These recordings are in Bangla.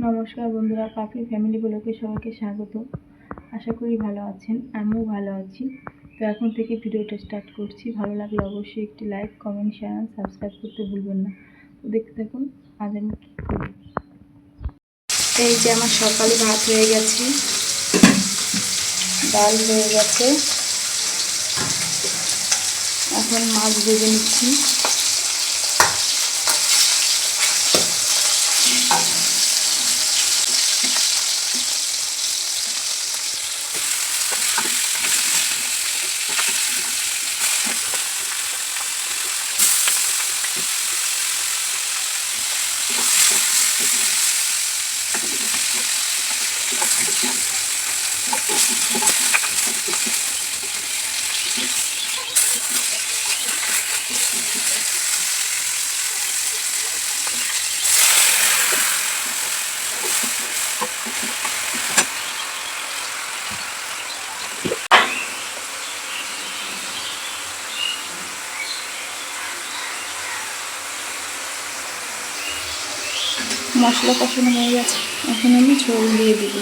নমস্কার বন্ধুরা, পাপড়ি ফ্যামিলি ব্লগে সবাইকে স্বাগত। আশা করি ভালো আছেন, আমিও ভালো আছি। তো এখন থেকে ভিডিওটা স্টার্ট করছি। ভালো লাগলে অবশ্যই একটি লাইক, কমেন্ট, শেয়ার, সাবস্ক্রাইব করতে ভুলবেন না। তো দেখতে থাকুন আজ আমি কী করি। এই যে আমার সকালে ভাত হয়ে গেছে, ডাল হয়ে গেছে, এখন মাছ ভেজে নিচ্ছি। মশলা কষানো হয়ে গেছে, এখন আমি ঝোল দিয়ে দিব।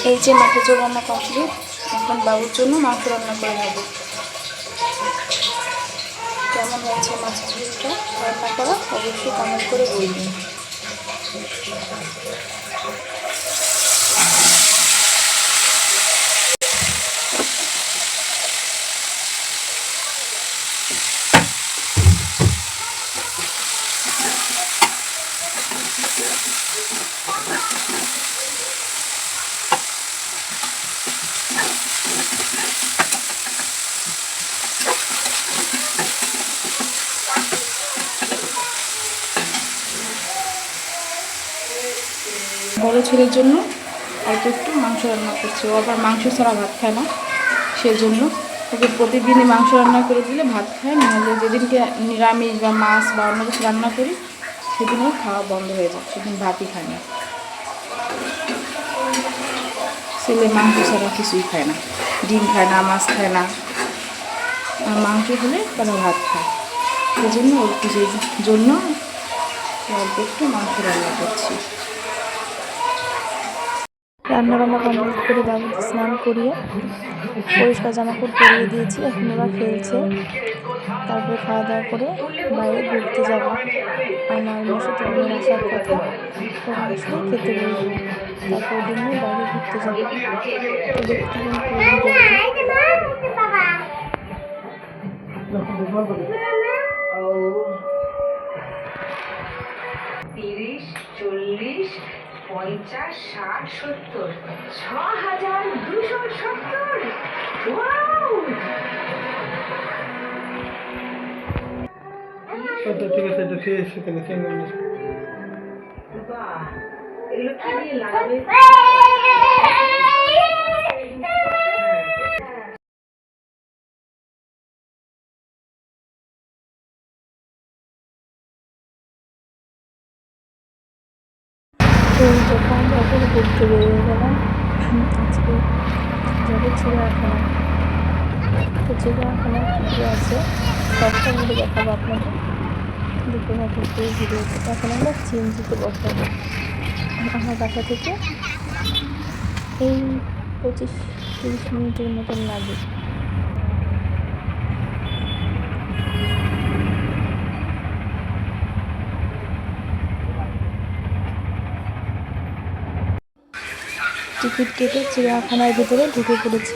এই যে মাছের ঝোল রান্না কমপ্লিট। এখন বাবুর জন্য মাংস রান্না করে নেব। কেমন হয়েছে মাছের ঝোলটা রান্না করা অবশ্যই কমেন্ট করে বলবেন। বড় ছেলের জন্য অল্প একটু মাংস রান্না করছি। ও আবার মাংস ছাড়া ভাত খায় না, সেজন্য ওকে প্রতিদিনই মাংস রান্না করে দিলে ভাত খায়, নাহলে যেদিনকে নিরামিষ বা মাছ বা অন্য কিছু রান্না করি সেদিনও খাওয়া বন্ধ হয়ে যায়, সেদিন ভাতই খায় না। ছেলে মাংস ছাড়া কিছুই খায় না, ডিম খায় না, মাছ খায় না, আর মাংস হলে তারা ভাত খায়। সেজন্য জন্য অল্প একটু মাংস রান্না করছি। রান্নাবান্না কমপ্লিট করে বাবুকে স্নান করিয়ে পরিষ্কার জামাকাপড় পরিয়ে দিয়েছি। এখন ওরা খেলছে, তারপরে খাওয়া দাওয়া করে বাইরে ঘুরতে যাব। আমার মেশোতে বোনের আসার কথা, ওরা আসলে খেতে বলবো, তারপর ওদের নিয়ে বাইরে ঘুরতে যাব। তো দেখতে তিরিশ, 40, 50, 60, 70, 6270। ঠিক আছে, এটা খেয়ে এসে তাহলে খেয়ে নেব। বাহ, এগুলো কি দিয়ে লাগাবে? যখন যখন ঘুরতে বেরিয়ে গেলাম, আজকে যাবে চিড়িয়াখানা। তো চিড়িয়াখানা কী আছে সবটা মিলে দেখাবো আপনাদের। দেখুন এখন এই ভিডিওতে এখন আমরা চিনজিতে বসাবো। আমার বাসা থেকে এই 25-30 মিনিটের মতন লাগে। টিকিট কেটে চিড়িয়াখানার ভিতরে ঢুকে পড়েছি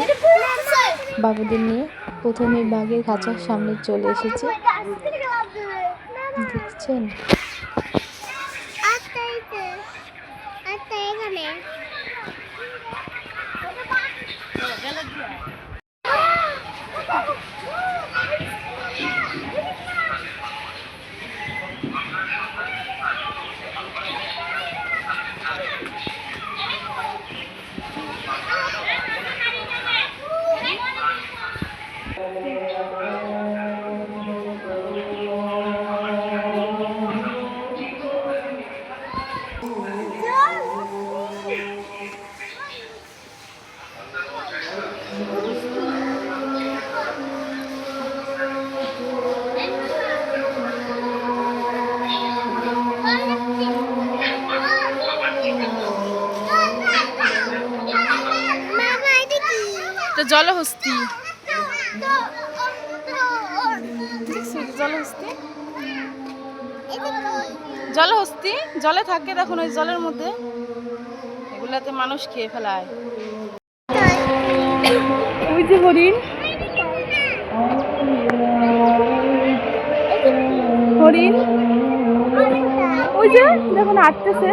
বাবুদের নিয়ে। প্রথমে বাঘের খাঁচার সামনে চলে এসেছে, দেখছেন। জলহস্তি, দেখছো জলহস্তি, জলহস্তি জলে থাকে, দেখুন ওই জলের মধ্যে, এগুলাতে মানুষ খেয়ে ফেলায়। ওই যে হরিণ, হরিণ ওই যে দেখুন হাঁটতেছে।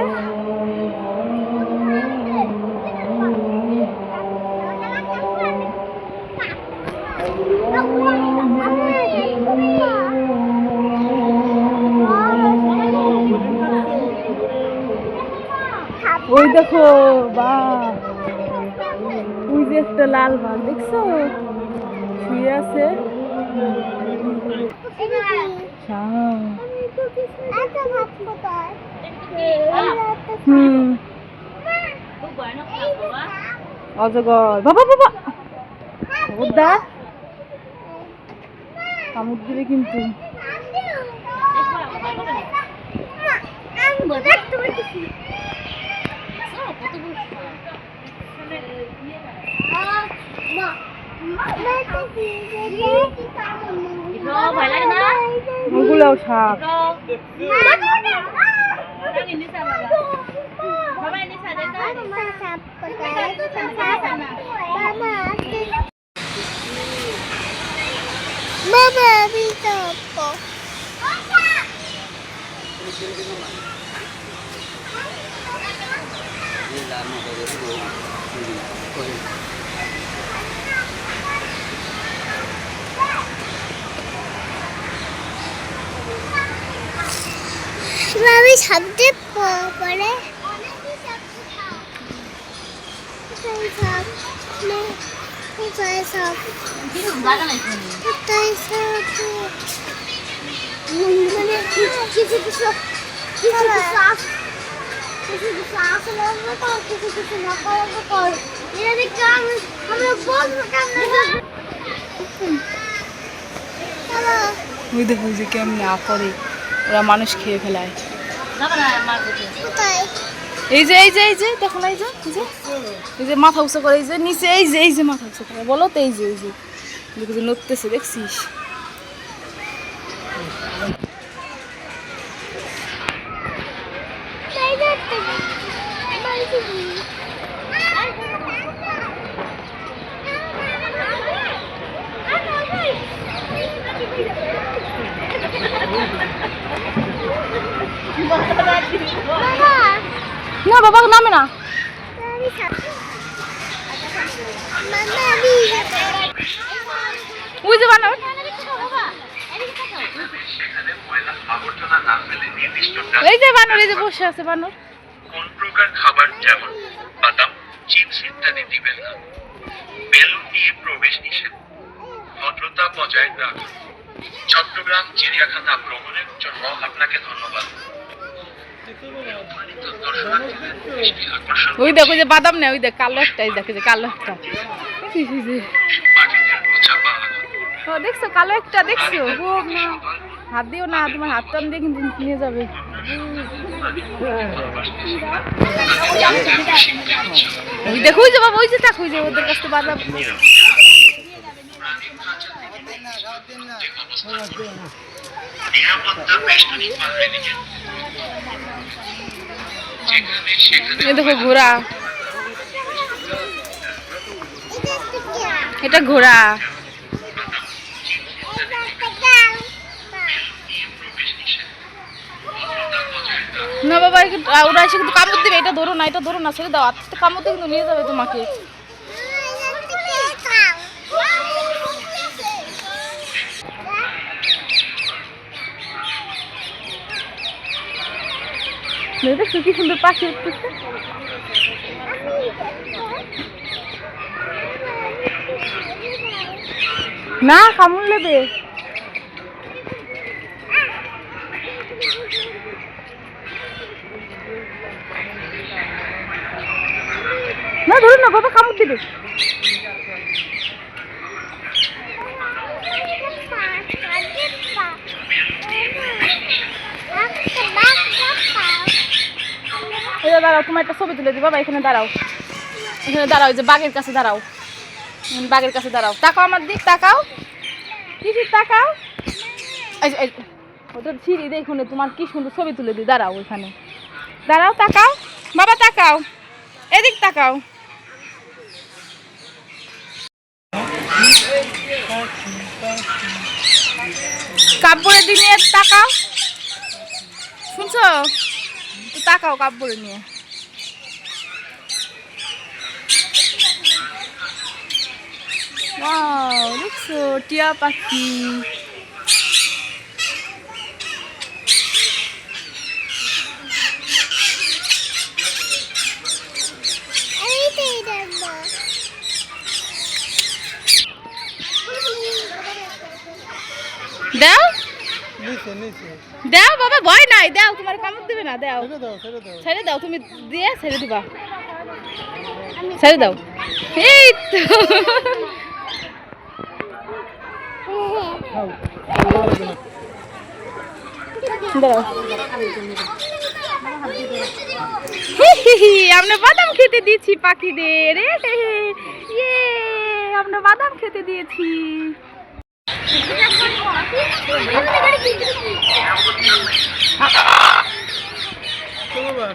ওই দেখো বাঘ, ওই যে একটা লাল বাঘ দেখছো শুয়ে আছে। অজগর, বাবা বাবা ওদা কামড় দিবে কিন্তু। ওগুলোও সাপ। আমি সাবজে পড়ে ওই দেখো যে কেমন না করে, ওরা মানুষ খেয়ে ফেলায়। এই যে এই যে এই যে দেখো না, এই যে এই যে মাথা উঁচু করে, এই যে নিচে, এই যে মাথা উঁচু করে, বলো তো এই যে নড়তেছে দেখছিস। না বাবা নামে না। ওই যে বানর, এই যে বানর, এই যে বসে আছে বানর। কোন প্রকার খাবার যেমন বাদাম, চিপস ইত্যাদি দিবেন না। বেলুন নিয়ে প্রবেশ নিষেধ। ভদ্রতা বজায় রাখুন। চট্টগ্রাম চিড়িয়াখানা ভ্রমণের জন্য আপনাকে ধন্যবাদ। ওই দেখো যে বাদাম নেই, ওই দেখ কালো একটা, এই দেখো যে কালো একটা, দেখছো কালো একটা দেখছো। হাত দিও না, তোমার হাত টান দিয়ে কিন্তু নিয়ে যাবে। ওই দেখো ওই যে বাবা, ওই যে থাক, ওই যে ওদের কাছ থেকে বাদাম। এই দেখো ঘোড়া, এটা ঘোড়া। না বাবা ওরা এসে কিন্তু কামড় দিবে, এটা ধরো না, এটা ধরো না, ছেড়ে দাও, আস্তে কামড় দিয়ে কিন্তু নিয়ে যাবে তোমাকে। দেখছো কি সুন্দর পাখি উঠতেছে। না কামড় নেবে। না ধরুন না বাবা, কামড় দিবে। দাঁড়াও, তোমার একটা ছবি তুলে দিই বাবা, এখানে দাঁড়াও, এখানে দাঁড়াও, যে বাঘের কাছে দাঁড়াও। বাঘের কাছে দাঁড়াও, তাকাও আমার দিক, তাকাও কিছু তাকাও। এই ওটা ছিঁড়ি দেখুন, তোমার কি সুন্দর ছবি তুলে দিই, দাঁড়াও ওইখানে, দাঁড়াও, তাকাও বাবা, তাকাও এদিক, তাকাও। কাপড়ের দিকে তাকাও, শুনছো? তাকাও কাপড়ে নিয়ে। ওয়াও, দেখছো টিয়া পাখি। দাও নিচে নিচে দাও বাবা, ভয় নাই, দাও, তোমার কামড় দিবে না, দাও, ছেড়ে দাও ছেড়ে দাও। ছেড়ে দাও, তুমি দিয়ে ছেড়ে দিবা, ছেড়ে দাও। এই তো খাও, ভালো লাগবে না। দাঁড়াও। আমরা বাদাম খেতে দিয়েছি পাখিদের, ইয়ে আমরা বাদাম খেতে দিয়েছি। তো বাবা,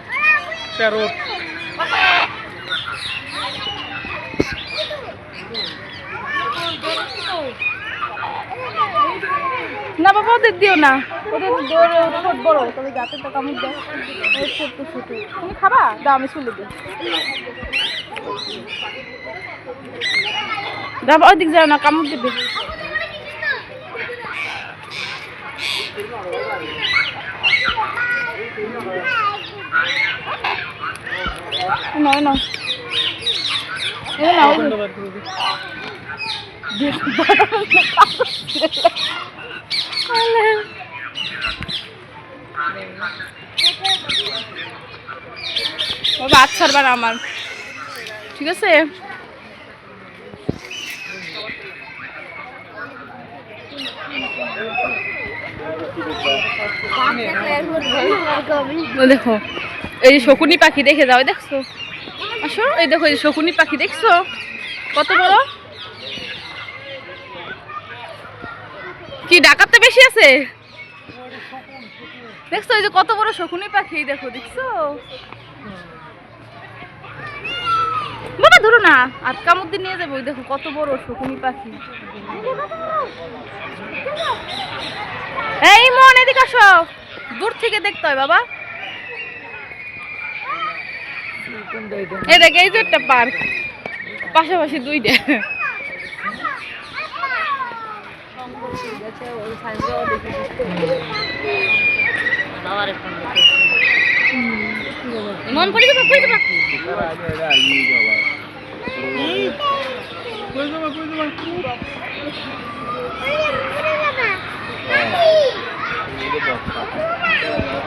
প্যারট। না বাবা, ওদের দিও না, ওদের ছোট বড়, তবে যাতে তো কামড় দেয়, ওই ছোট্ট ছোট। তুমি খাবা? দাও, আমি চলে দিই। দাও, ওইদিক যাও না, কামড় দিবে। না না না, বন্ধ বার করে দিই। বাবা হাত ছাড়বা না আমার, ঠিক আছে? দেখো এই যে শকুনি পাখি, দেখে যাও, দেখছো? আসো, এই দেখো এই শকুনি পাখি, দেখছো কত বড়? কি ডাকাতটা বেশি আছে, দেখছো? এই যে কত বড় শকুনি পাখি, দেখো, দেখছো? বাবা ধরো না, আটকা মধ্যে নিয়ে যাবো। দেখো কত বড় শকুনি পাখি। এই মন, এদিকে আসো, দূর থেকে দেখতে হয় বাবা। এটা এই যে একটা পার্ক, পাশাপাশি দুইটা। মন পড়ে যাবে, পড়ে যাবে। কই যাবা, কই যাবা?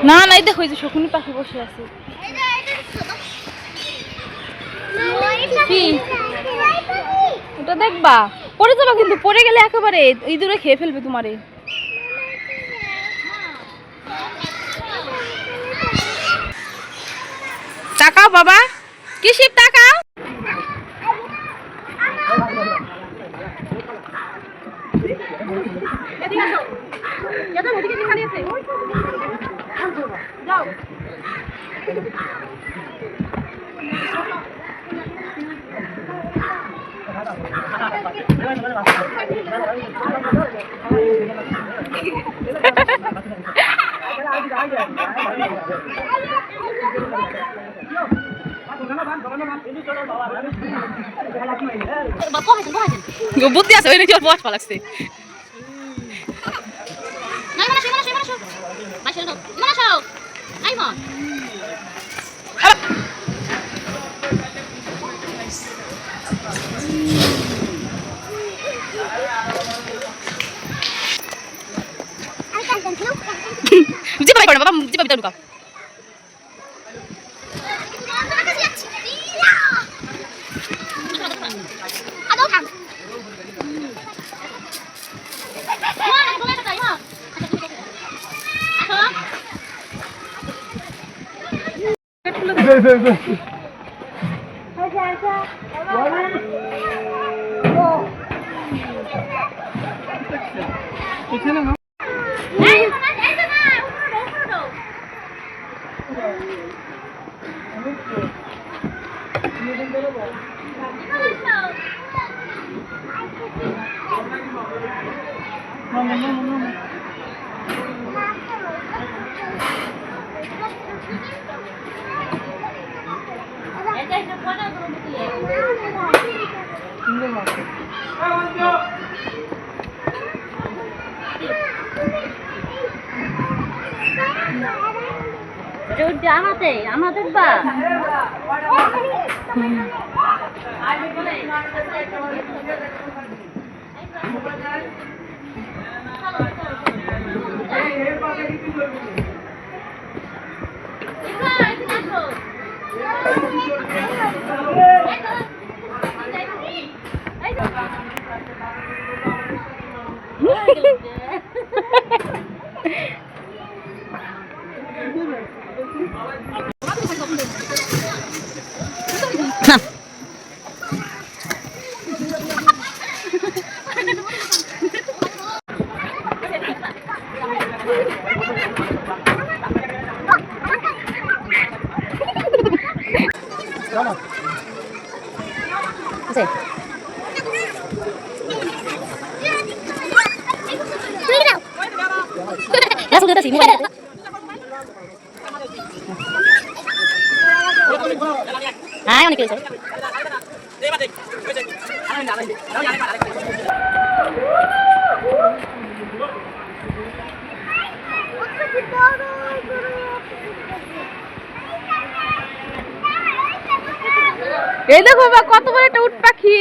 না না, এই দেখো এই যে শকুনি পাখি বসে আছে। কি ওটা দেখবা? পড়ে যাবা কিন্তু, পড়ে গেলে একেবারে ইঁদুরে খেয়ে ফেলবে তোমারে। তাকাও বাবা, কি শিব, তাকাও। এদিকে আসো, যাও, ওদিকে খালি আছে, যাও। বুদ্ধি আছে, ওই নাকি ওর বয়স পালাচ্ছে। জিপাই করে বাবা, জিপা ভিতরে ঢুকাও। আমাদের বা অনেক এই দেখো বাবা কত বড় একটা উট পাখি।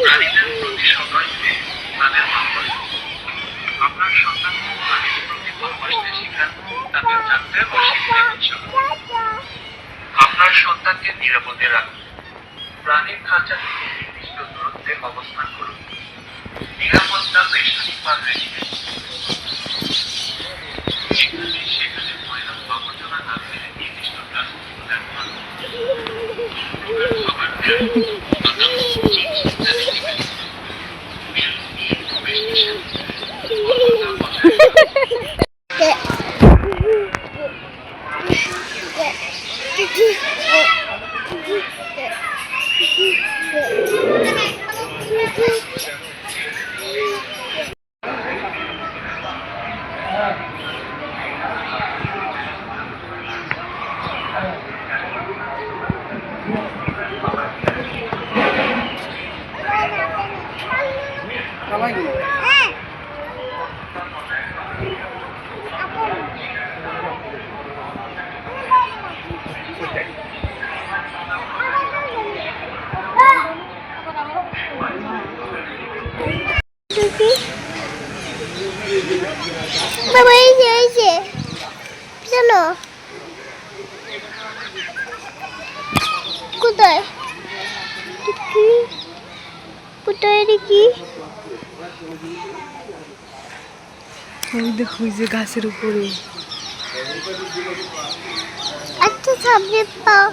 প্রাণীদের প্রতি সদয় তাদের ভালোবাসা। আপনার সন্তানকে প্রাণীর প্রতি ভালোবাসতে শিখান, তাদের জানতে ও শিখতে উৎসাহ। আপনার সন্তানকে নিরাপদে রাখুন। প্রাণীর খাঁচা থেকে নির্দিষ্ট দূরত্বে অবস্থান করুন। নিরাপত্তা বেষ্টনীপাল রেখে সেখানে ময়লা আবর্জনা না ফেলে নির্দিষ্ট ডাস্টবিন ব্যবহার করুন। খাবার বাবা এই যে চলো কোথায় কোথায় দেখি ওই দেখো ওই যে গাছের উপরে আচ্ছা সামনে পাও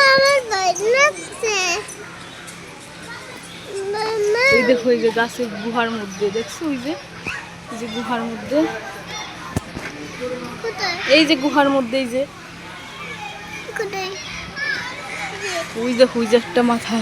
আমার ভয় লাগছে এই দেখো ওই যে গাছের গুহার মধ্যে দেখছো ওই যে গুহার মধ্যে কোথায় এই যে গুহার মধ্যে এই যে কোথায় ওই দেখো ওই যে একটা মাথা